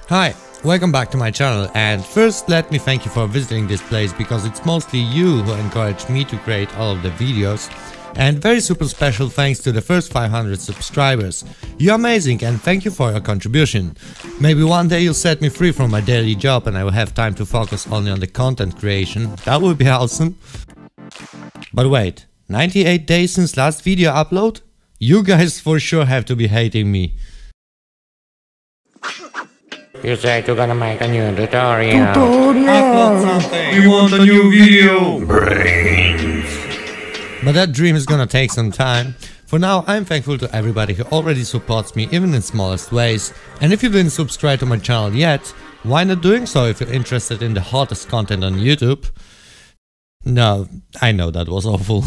Hi, welcome back to my channel, and first let me thank you for visiting this place because it's mostly you who encouraged me to create all of the videos. And very super special thanks to the first 500 subscribers. You're amazing and thank you for your contribution. Maybe one day you'll set me free from my daily job and I will have time to focus only on the content creation. That would be awesome. But wait, 98 days since last video upload? You guys for sure have to be hating me. You said you're gonna make a new tutorial. Upload something! We want a new video! Brains. But that dream is gonna take some time. For now, I'm thankful to everybody who already supports me even in smallest ways. And if you didn't subscribe to my channel yet, why not doing so if you're interested in the hottest content on YouTube? No, I know that was awful.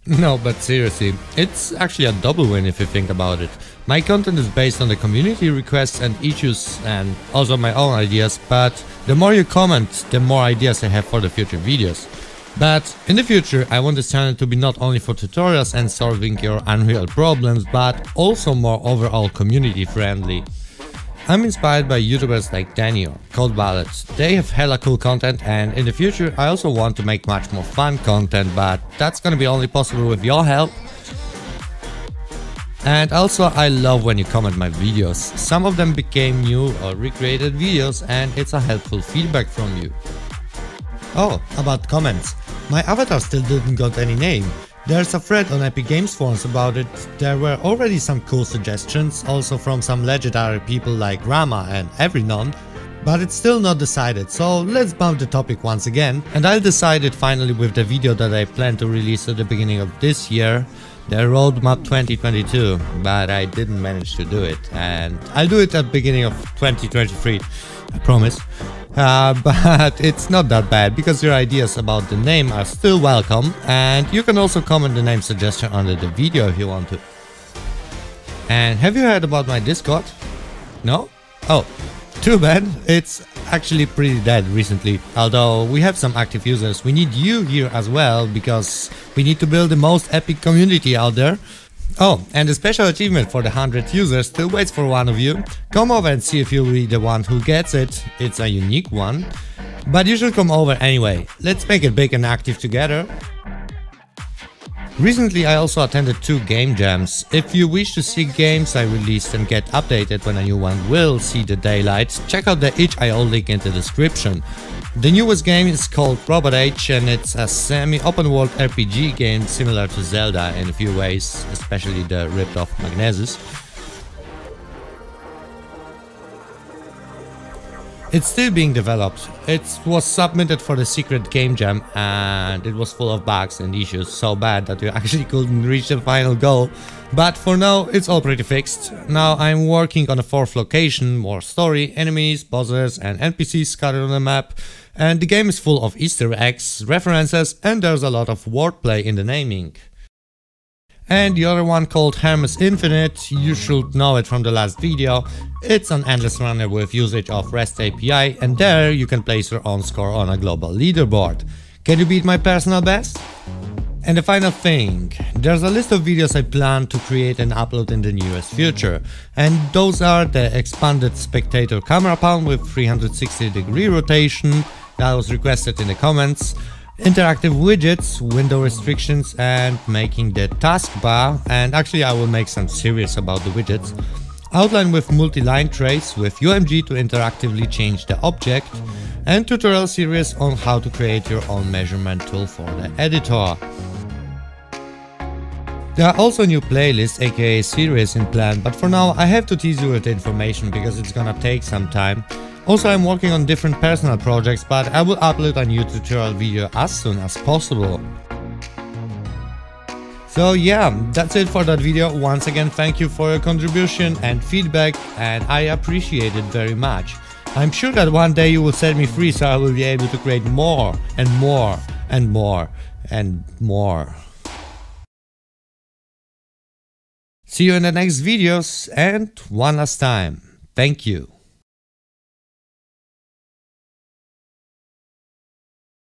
No, but seriously, it's actually a double win if you think about it. My content is based on the community requests and issues and also my own ideas, but the more you comment, the more ideas I have for the future videos. But in the future, I want this channel to be not only for tutorials and solving your unreal problems, but also more overall community friendly. I'm inspired by YouTubers like Danny or Cold Ballet. They have hella cool content, and in the future I also want to make much more fun content, but that's gonna be only possible with your help. And also I love when you comment my videos. Some of them became new or recreated videos and it's a helpful feedback from you. Oh, about comments. My avatar still didn't got any name. There's a thread on Epic Games forums about it. There were already some cool suggestions, also from some legendary people like Rama and Everynon, but it's still not decided, so let's bump the topic once again. And I'll decide it finally with the video that I plan to release at the beginning of this year, the Roadmap 2022, but I didn't manage to do it, and I'll do it at the beginning of 2023, I promise. But it's not that bad, because your ideas about the name are still welcome, and you can also comment the name suggestion under the video if you want to. And have you heard about my Discord? No? Oh, too bad. It's actually pretty dead recently. Although we have some active users, we need you here as well, because we need to build the most epic community out there. Oh, and the special achievement for the 100 users still waits for one of you. Come over and see if you'll be the one who gets it. It's a unique one. But you should come over anyway. Let's make it big and active together. Recently I also attended 2 game jams. If you wish to see games I released and get updated when a new one will see the daylight, check out the itch.io link in the description. The newest game is called Robot Age and it's a semi-open world RPG game similar to Zelda in a few ways, especially the ripped off Magnesis. It's still being developed. It was submitted for the secret game jam and it was full of bugs and issues so bad that we actually couldn't reach the final goal. But for now it's all pretty fixed. Now I'm working on a 4th location, more story, enemies, bosses and NPCs scattered on the map. And the game is full of Easter eggs, references, and there's a lot of wordplay in the naming. And the other one called Hermes Infinite, you should know it from the last video. It's an endless runner with usage of REST API, and there you can place your own score on a global leaderboard. Can you beat my personal best? And the final thing, there's a list of videos I plan to create and upload in the nearest future. And those are the expanded spectator camera pan with 360-degree rotation, that was requested in the comments, interactive widgets, window restrictions and making the taskbar, and actually I will make some series about the widgets, outline with multi-line trace with UMG to interactively change the object, and tutorial series on how to create your own measurement tool for the editor. There are also new playlists aka series in plan, but for now I have to tease you with the information because it's gonna take some time. Also I'm working on different personal projects, but I will upload a new tutorial video as soon as possible. So yeah, that's it for that video. Once again thank you for your contribution and feedback, and I appreciate it very much. I'm sure that one day you will set me free so I will be able to create more and more and more and more. See you in the next videos, and one last time, thank you.